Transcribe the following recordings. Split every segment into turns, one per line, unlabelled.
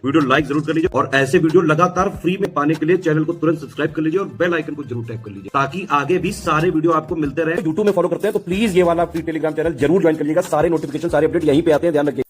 Video like जरूर कर लीजिए और ऐसे वीडियो लगातार फ्री में पाने के लिए चैनल को तुरंत सब्सक्राइब कर लीजिए और बेल आइकन को जरूर टैप कर लीजिए ताकि आगे भी सारे वीडियो आपको मिलते रहे। यूट्यूब में फॉलो करते हैं तो प्लीज ये वाला फ्री टेलीग्राम चैनल जरूर ज्वाइन कर लीजिएगा। सारे नोटिफिकेशन सारे अपडेट यहीं पे आते हैं, ध्यान रखिए।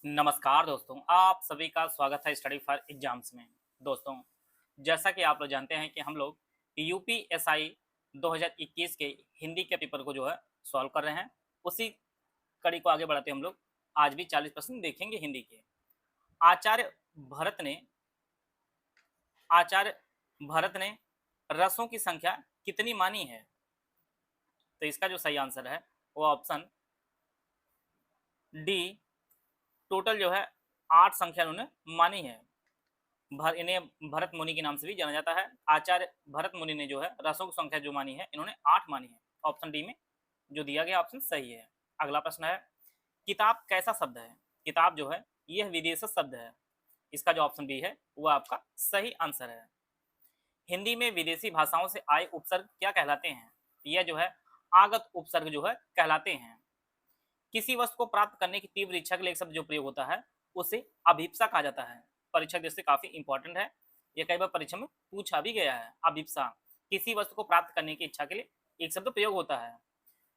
नमस्कार दोस्तों, आप सभी का स्वागत है स्टडी फॉर एग्जाम्स में। दोस्तों, जैसा कि आप लोग जानते हैं कि हम लोग यूपीएसआई 2021 के हिंदी के पेपर को जो है सॉल्व कर रहे हैं, उसी कड़ी को आगे बढ़ाते हम लोग आज भी 40% देखेंगे हिंदी के। आचार्य भरत ने रसों की संख्या कितनी मानी है? तो इसका जो सही आंसर है वो ऑप्शन डी, टोटल जो है 8 संख्या उन्होंने मानी है। इन्हें भरत मुनि के नाम से भी जाना जाता है। आचार्य भरत मुनि ने जो है रसों की संख्या जो मानी है, इन्होंने 8 मानी है। ऑप्शन डी में जो दिया गया ऑप्शन सही है। अगला प्रश्न है, किताब कैसा शब्द है? किताब जो है यह विदेशी शब्द है। इसका जो ऑप्शन बी है वह आपका सही आंसर है। हिंदी में विदेशी भाषाओं से आए उपसर्ग क्या कहलाते हैं? यह जो है आगत उपसर्ग जो है कहलाते हैं। किसी वस्तु को प्राप्त करने की तीव्र इच्छा के लिए एक शब्द जो प्रयोग होता है उसे अभिप्सा कहा जाता है। परीक्षा दृष्टि काफी इंपॉर्टेंट है, यह कई बार परीक्षा में पूछा भी गया है। अभिप्सा, किसी वस्तु को प्राप्त करने की इच्छा के लिए एक शब्द प्रयोग होता है।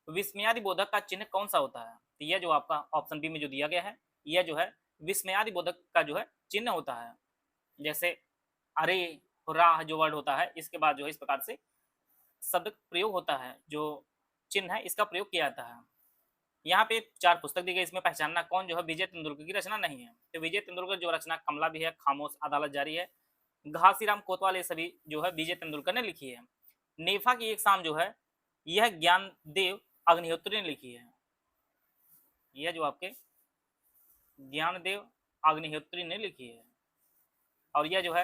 विस्मयादि बोधक का चिन्ह कौन सा होता है? तो यह जो आपका ऑप्शन बी में जो दिया गया है, यह जो है विस्मयादि बोधक का जो है चिन्ह होता है। जैसे अरे, राह जो वर्ड होता है, इसके बाद जो है इस प्रकार से शब्द प्रयोग होता है, जो चिन्ह है इसका प्रयोग किया जाता है। यहाँ पे 4 पुस्तक दी गई, इसमें पहचानना कौन जो है विजय तेंदुलकर की रचना नहीं है। तो विजय तेंदुलकर जो रचना कमला भी है, खामोश, अदालत जारी है, घासीराम कोतवाल, ये सभी जो है विजय तेंदुलकर ने लिखी है। नेफा की एक शाम जो है यह ज्ञानदेव अग्निहोत्री ने लिखी है। यह जो आपके ज्ञानदेव अग्निहोत्री ने लिखी है। और यह जो है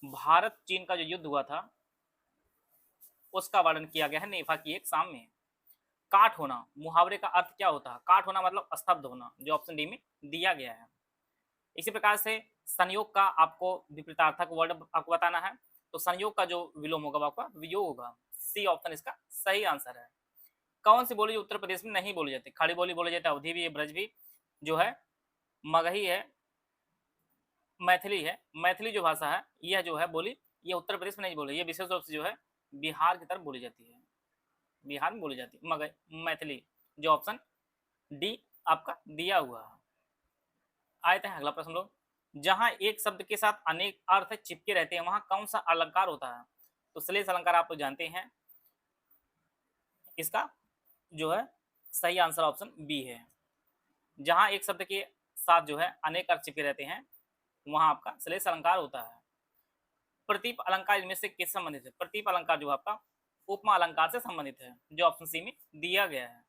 भारत चीन का जो युद्ध हुआ था उसका वर्णन किया गया है नेफा की एक शाम में। काट होना मुहावरे का अर्थ क्या होता है? काट होना मतलब स्तब्ध होना, जो ऑप्शन डी में दिया गया है। इसी प्रकार से संयोग का आपको विपरीतार्थक वर्ड आपको बताना है, तो संयोग का जो विलोम होगा वो आपका वियोग होगा। सी ऑप्शन इसका सही आंसर है। कौन सी बोली उत्तर प्रदेश में नहीं बोली जाती? खड़ी बोली बोली जाती है, अवधी भी है, ब्रज भी, जो है मगही है, मैथिली है। मैथिली जो भाषा है यह जो है बोली, ये उत्तर प्रदेश में नहीं बोली, ये विशेष रूप से जो है बिहार की तरफ बोली जाती है, बिहार में बोली जाती है मगर मैथिली, जो ऑप्शन डी आपका दिया हुआ है। आते हैं अगला प्रश्न लोग, जहां एक शब्द के साथ अनेक अर्थ चिपके रहते हैं वहां कौन सा अलंकार होता है? तो श्लेष अलंकार आप तो जानते हैं, इसका जो है सही आंसर ऑप्शन बी है। जहां एक शब्द के साथ जो है अनेक अर्थ चिपके रहते हैं वहां आपका श्लेष अलंकार होता है। प्रतीप अलंकार इनमें से किस संबंधित है? प्रतीप अलंकार जो आपका उपमा अलंकार से संबंधित है, जो ऑप्शन सी में दिया गया है।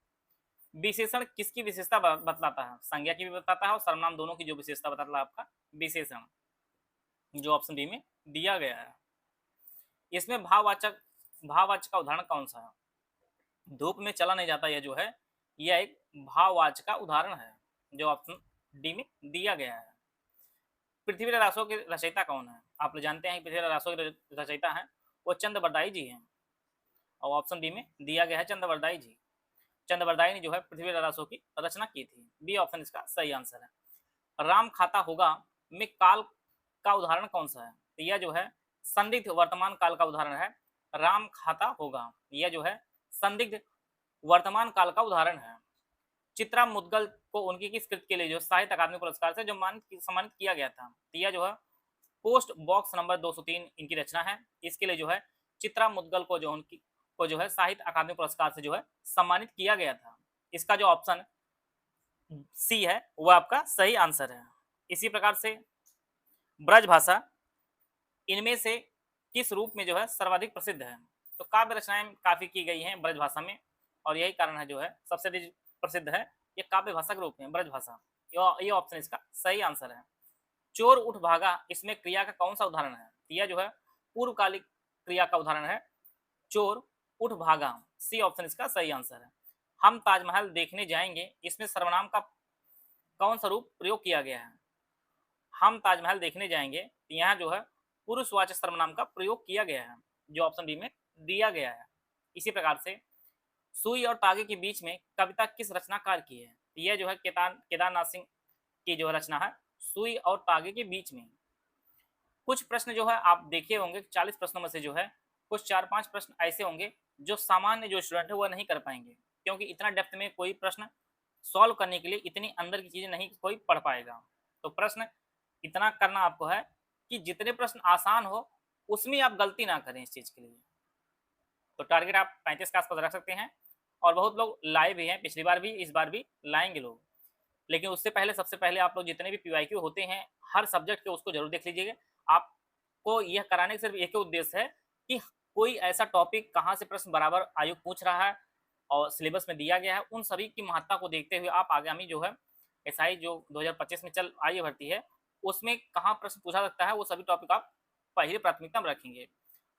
विशेषण किसकी विशेषता बतलाता है? संज्ञा की भी बताता है और सर्वनाम दोनों की जो विशेषता बताता है आपका विशेषण, जो ऑप्शन बी में दिया गया है। इसमें भाववाचक का उदाहरण कौन सा है? धूप में चला नहीं जाता, यह जो है यह एक भाववाचक का उदाहरण है, जो ऑप्शन डी में दिया गया है। पृथ्वी रासों के रचयिता कौन है? आप लोग जानते हैं पृथ्वी रासों के रचयिता हैं वो चंद्रवरदाई जी हैं, और ऑप्शन डी में दिया गया है चंद्रवरदाई जी। चंद्रवरदाई ने जो है पृथ्वी रासों की रचना की थी। बी ऑप्शन इसका सही आंसर है। राम खाता होगा में काल का उदाहरण कौन सा है? तो यह जो है संदिग्ध वर्तमान काल का उदाहरण है। राम खाता होगा, यह जो है संदिग्ध वर्तमान काल का उदाहरण है। चित्रा मुदगल को उनकी किस कृत के लिए जो साहित्य अकादमी पुरस्कार से जो सम्मानित किया गया था? तो यह जो है पोस्ट बॉक्स नंबर 203 इनकी रचना है। इसके लिए जो है चित्रा मुदगल को जो है साहित्य अकादमी पुरस्कार से जो है सम्मानित किया गया था। इसका जो ऑप्शन सी है वह आपका सही आंसर है। इसी प्रकार से ब्रज भाषा इनमें से किस रूप में जो है सर्वाधिक प्रसिद्ध है? तो काव्य रचनाएं काफी की गई हैं ब्रज भाषा में, और यही कारण है जो है सबसे अधिक प्रसिद्ध है ये काव्य भाषा के रूप में ब्रज भाषा। ये ऑप्शन इसका सही आंसर है। चोर उठ भागा इसमें क्रिया का कौन सा उदाहरण है? यह जो है पूर्वकालिक क्रिया का उदाहरण है, चोर उठ भागा। सी ऑप्शन इसका सही आंसर है। हम ताजमहल देखने जाएंगे इसमें सर्वनाम का कौन सा रूप प्रयोग किया गया है? हम ताजमहल देखने जाएंगे, यहाँ जो है पुरुषवाचक सर्वनाम का प्रयोग किया गया है, जो ऑप्शन डी में दिया गया है। इसी प्रकार से सुई और तागे के बीच में कविता किस रचनाकार की है? यह जो है केदारनाथ सिंह की जो रचना है सुई और तागे के बीच में। कुछ प्रश्न जो है आप देखे होंगे 40 प्रश्नों में से जो है कुछ 4-5 प्रश्न ऐसे होंगे जो सामान्य जो स्टूडेंट है वह नहीं कर पाएँगे, क्योंकि इतना डेप्थ में कोई प्रश्न सॉल्व करने के लिए इतनी अंदर की चीज़ें नहीं कोई पढ़ पाएगा। तो प्रश्न इतना करना आपको है कि जितने प्रश्न आसान हो, उसमें आप गलती ना करें इस चीज़ के लिए। तो टारगेट आप 35 के आस-पास रख सकते हैं और बहुत लोग लाए भी हैं, पिछली बार भी, इस बार भी लाएँगे लोग। लेकिन उससे पहले सबसे पहले आप लोग जितने भी पीवाईक्यू होते हैं, हर सब्जेक्ट के उसको ज़रूर देख लीजिएगा। आपको यह कराने का सिर्फ़ एक ही उद्देश्य है कि कोई ऐसा टॉपिक कहाँ से प्रश्न बराबर आयोग पूछ रहा है और सिलेबस में दिया गया है, उन सभी की महत्ता को देखते हुए आप आगामी जो है एसआई जो 2025 में चल आई है भर्ती है, उसमें कहाँ प्रश्न पूछा सकता है, वो सभी टॉपिक आप पहली प्राथमिकता में रखेंगे।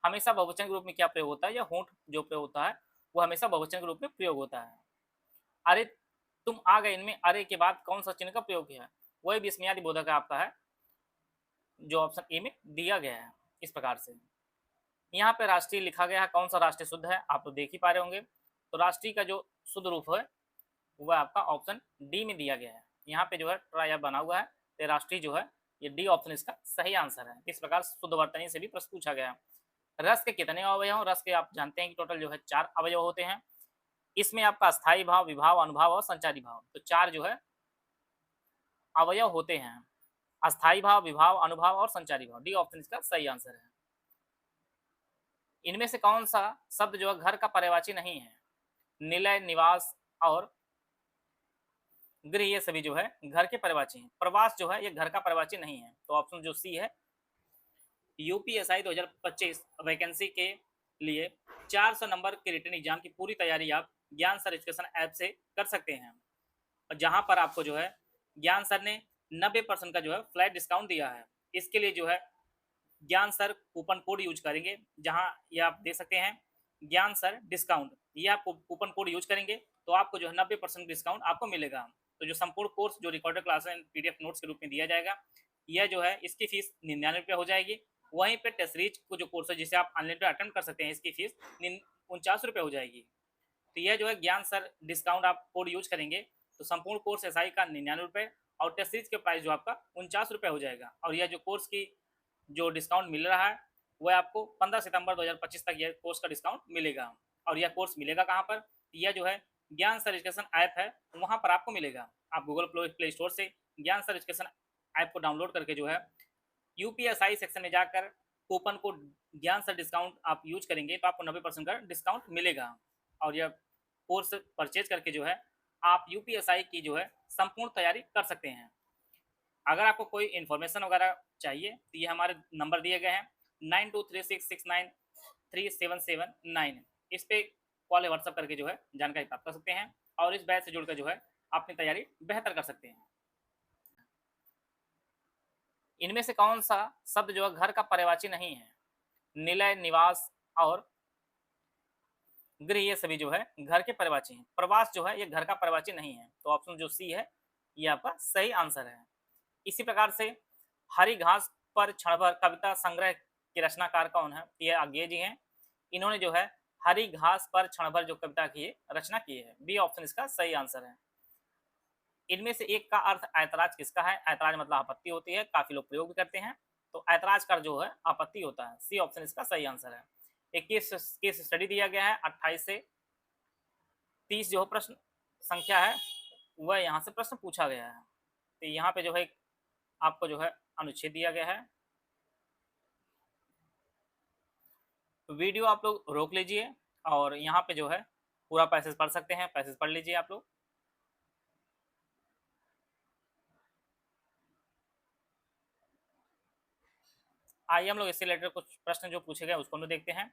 हमेशा बहुवचन के रूप में क्या प्रयोग होता है या होंठ जो प्रयोग होता है, वो हमेशा बहुवचन के रूप में प्रयोग होता है। अरे! तुम आ गए इनमें अरे के बाद कौन-सा चिन्ह का प्रयोग किया है? वही विस्मयादि बोधक आपका है, जो ऑप्शन ए में दिया गया है, इस प्रकार से। यहाँ पे राष्ट्रीय लिखा गया है, कौन-सा राष्ट्रीय शुद्ध है, आप तो देख ही पा रहे होंगे। तो राष्ट्रीय का जो शुद्ध रूप है, वह आपका ऑप्शन डी में दिया गया है। यहाँ पे जो है ट्राई बना हुआ है, तो राष्ट्रीय जो है, ये डी ऑप्शन इसका सही आंसर है। इस प्रकार शुद्ध वर्तनी से भी प्रश्न पूछा गया है। रस के कितने अवयव हैं? रस के आप जानते हैं कि टोटल जो है 4 अवयव होते हैं। इसमें आपका अस्थायी भाव, विभाव, अनुभाव और संचारी भाव, तो 4 जो है अवयव होते हैं। अस्थायी भाव, विभाव, अनुभाव और संचारी भाव। डी ऑप्शन इसका सही आंसर है। इनमें से कौन-सा शब्द जो है घर का पर्यायवाची नहीं है? निलय, निवास और गृह ये सभी जो है घर के पर्यायवाची हैं। प्रवास जो है ये घर का पर्यायवाची नहीं है। तो ऑप्शन जो सी है, यूपीएसआई 2025 वैकेंसी के लिए 400 नंबर के रिटन एग्जाम की पूरी तैयारी आप ज्ञान सर एजुकेशन ऐप से कर सकते हैं। और जहां पर आपको जो है ज्ञान सर ने 90% का जो है फ्लैट डिस्काउंट दिया है। इसके लिए जो है ज्ञान सर कूपन कोड यूज करेंगे, जहां ये आप देख सकते हैं ज्ञान सर डिस्काउंट, ये आप कूपन कोड यूज करेंगे तो आपको जो है 90% डिस्काउंट आपको मिलेगा। तो जो संपूर्ण कोर्स जो recorded class and PDF notes के रूप में दिया जाएगा, यह जो है इसकी फीस 99 रुपये हो जाएगी। वहीं पे टेस्ट सीरीज को जो कोर्स है जिसे आप ऑनलाइन पे अटेम्प्ट कर सकते हैं, इसकी फीस 49 रुपये हो जाएगी। तो यह जो है ज्ञान सर डिस्काउंट आप कोड यूज करेंगे तो संपूर्ण कोर्स एसआई का 99 रुपये और टेस्ट सीरीज के प्राइस जो आपका 49 रुपये हो जाएगा। और यह जो कोर्स की जो डिस्काउंट मिल रहा है वह आपको 15 सितंबर 2025 तक यह कोर्स का डिस्काउंट मिलेगा। और यह कोर्स मिलेगा कहाँ पर? यह जो है ज्ञान सर एजुकेशन ऐप है, वहाँ पर आपको मिलेगा। आप गूगल प्ले स्टोर से ज्ञान सर एजुकेशन ऐप को डाउनलोड करके जो है यूपीएसआई सेक्शन में जाकर कूपन कोड ज्ञान सर डिस्काउंट आप यूज करेंगे तो आपको 90% का डिस्काउंट मिलेगा। और यह कोर्स परचेज करके जो है आप यूपीएसआई की जो है संपूर्ण तैयारी कर सकते हैं। अगर आपको कोई इन्फॉर्मेशन वगैरह चाहिए तो ये हमारे नंबर दिए गए हैं 9236693779, इस पे कॉल या व्हाट्सअप करके जो है जानकारी प्राप्त कर सकते हैं और इस बैच से जुड़कर जो है अपनी तैयारी बेहतर कर सकते हैं। इनमें से कौन सा शब्द जो है घर का पर्यायवाची नहीं है? निलय, निवास और गृह ये सभी जो है घर के पर्यायवाची हैं। प्रवास जो है ये घर का पर्यायवाची नहीं है। तो ऑप्शन जो सी है ये आपका सही आंसर है। इसी प्रकार से हरी घास पर क्षण भर कविता संग्रह के रचनाकार कौन है? ये आज्ञे जी हैं। इन्होंने जो है हरी घास पर क्षण भर जो कविता की है रचना की है। बी ऑप्शन इसका सही आंसर है। इनमें से एक का अर्थ ऐतराज किसका है? ऐतराज मतलब आपत्ति होती है, काफी लोग प्रयोग भी करते हैं। तो ऐतराज का जो है आपत्ति होता है। सी ऑप्शन इसका सही आंसर है। एक केस स्टडी दिया गया है 28 से 30 जो प्रश्न संख्या है वह यहाँ से प्रश्न पूछा गया है। तो यहाँ पे जो है आपको जो है अनुच्छेद दिया गया है। वीडियो आप लोग रोक लीजिए और यहाँ पे जो है पूरा पैसेज पढ़ सकते हैं। पैसेज पढ़ लीजिए आप लोग। आइए हम लोग इससे रिलेटेड कुछ प्रश्न जो पूछे गए उसको हम लोग देखते हैं।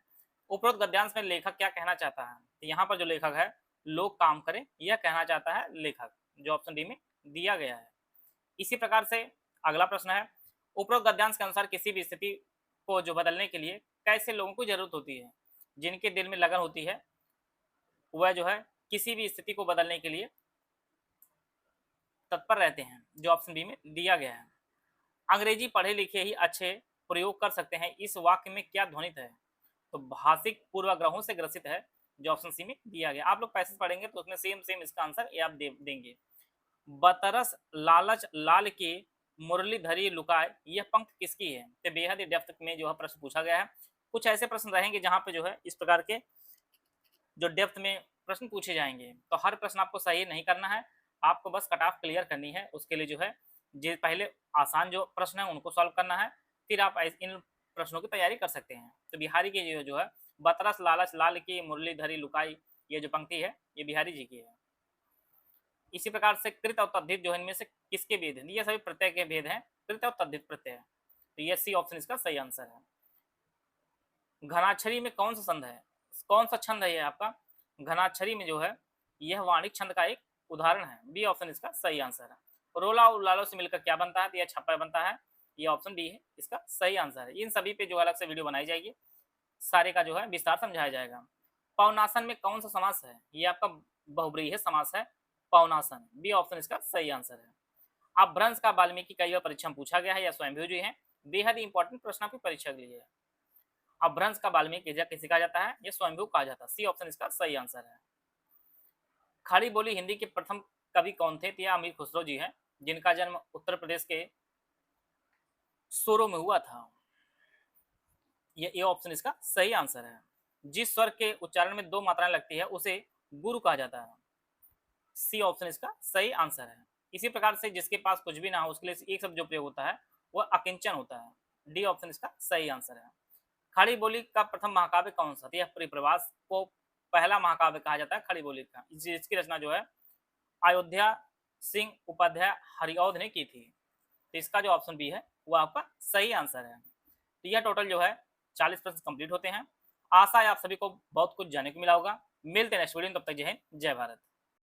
उपरोक्त गद्यांश में लेखक क्या कहना चाहता है? तो यहाँ पर जो लेखक है लोग काम करें यह कहना चाहता है लेखक, जो ऑप्शन डी में दिया गया है। इसी प्रकार से अगला प्रश्न है, उपरोक्त गद्यांश के अनुसार किसी भी स्थिति को जो बदलने के लिए कैसे लोगों को जरूरत होती है? जिनके दिल में लगन होती है वह जो है किसी भी स्थिति को बदलने के लिए तत्पर रहते हैं, जो ऑप्शन बी में दिया गया है। अंग्रेजी पढ़े लिखे ही अच्छे प्रयोग कर सकते हैं, इस वाक्य में क्या ध्वनित है? तो भाषिक पूर्वाग्रहों से ग्रसित है, जो ऑप्शन सी में दिया गया। आप लोग पैसेज पढ़ेंगे तो उसमें सेम इसका आंसर ये आप देंगे। बतरस लालच लाल के मुरलीधरी लुकाय, यह पंक्ति किसकी है? तो बेहद ही डेप्थ में जो है प्रश्न पूछा गया है। कुछ ऐसे प्रश्न रहेंगे जहां पे जो है इस प्रकार के जो डेप्थ में प्रश्न पूछे जाएंगे, तो हर प्रश्न आपको सही नहीं करना है, आपको बस कट ऑफ क्लियर करनी है। उसके लिए जो है पहले आसान जो प्रश्न है उनको सॉल्व करना है, फिर आप इन प्रश्नों की तैयारी कर सकते हैं। तो बिहारी की जो है बतरस लालच लाल की मुरलीधरी लुकाई, ये जो पंक्ति है ये बिहारी जी की है। इसी प्रकार से कृत और तद्धित जो है इनमें से किसके भेद हैं? ये सभी प्रत्यय के भेद हैं, कृत और तद्धित प्रत्यय। तो ये सी ऑप्शन इसका सही आंसर है। घनाक्षरी में कौन सा छंद है? कौन सा छंद है ये आपका? घनाक्षरी में जो है यह वाणिक छंद का एक उदाहरण है। बी ऑप्शन इसका सही आंसर है। रोला और लालो से मिलकर क्या बनता है? तो यह छप्पा बनता है। ये ऑप्शन बी है इसका सही आंसर है। इन सभी पे जो अलग से वीडियो बनाई जाएगी, सारे का जो है विस्तार समझाया जाएगा। पवनासन में कौन सा समास है? ये आपका बहुब्रीहि समास है पवनासन। बी ऑप्शन इसका सही आंसर है। अपभ्रंश का वाल्मीकि कई बार परीक्षा में पूछा गया है, या स्वयंभू जी है, बेहद इंपॉर्टेंट प्रश्न आपकी परीक्षा के लिए है। अपभ्रंश का वाल्मीकि किसे कहा जाता है? यह स्वयंभू कहा जाता है। सी ऑप्शन इसका सही आंसर है। खड़ी बोली हिंदी के प्रथम कवि कौन थे? तो यह अमीर खुसरो जी हैं, जिनका जन्म उत्तर प्रदेश के सोरो में हुआ था। ये ऑप्शन इसका सही आंसर है। जिस स्वर के उच्चारण में दो मात्राएं लगती है उसे गुरु कहा जाता है। सी ऑप्शन इसका सही आंसर है। इसी प्रकार से जिसके पास कुछ भी ना हो उसके लिए एक शब्द जो प्रयोग होता है वह अकिंचन होता है। डी ऑप्शन इसका सही आंसर है। खड़ी बोली का प्रथम महाकाव्य कौन सा? यह परिप्रवास को पहला महाकाव्य कहा जाता है खड़ी बोली का, जिसकी रचना जो है अयोध्या सिंह उपाध्याय हरिऔध ने की थी। तो इसका जो ऑप्शन बी है वो आपका सही आंसर है। तो यह टोटल जो है 40 प्रश्न कंप्लीट होते हैं। आशा है आप सभी को बहुत कुछ जानने को मिला होगा। मिलते हैं नेक्स्ट वीडियो में, तब तक जय हिंद जय भारत।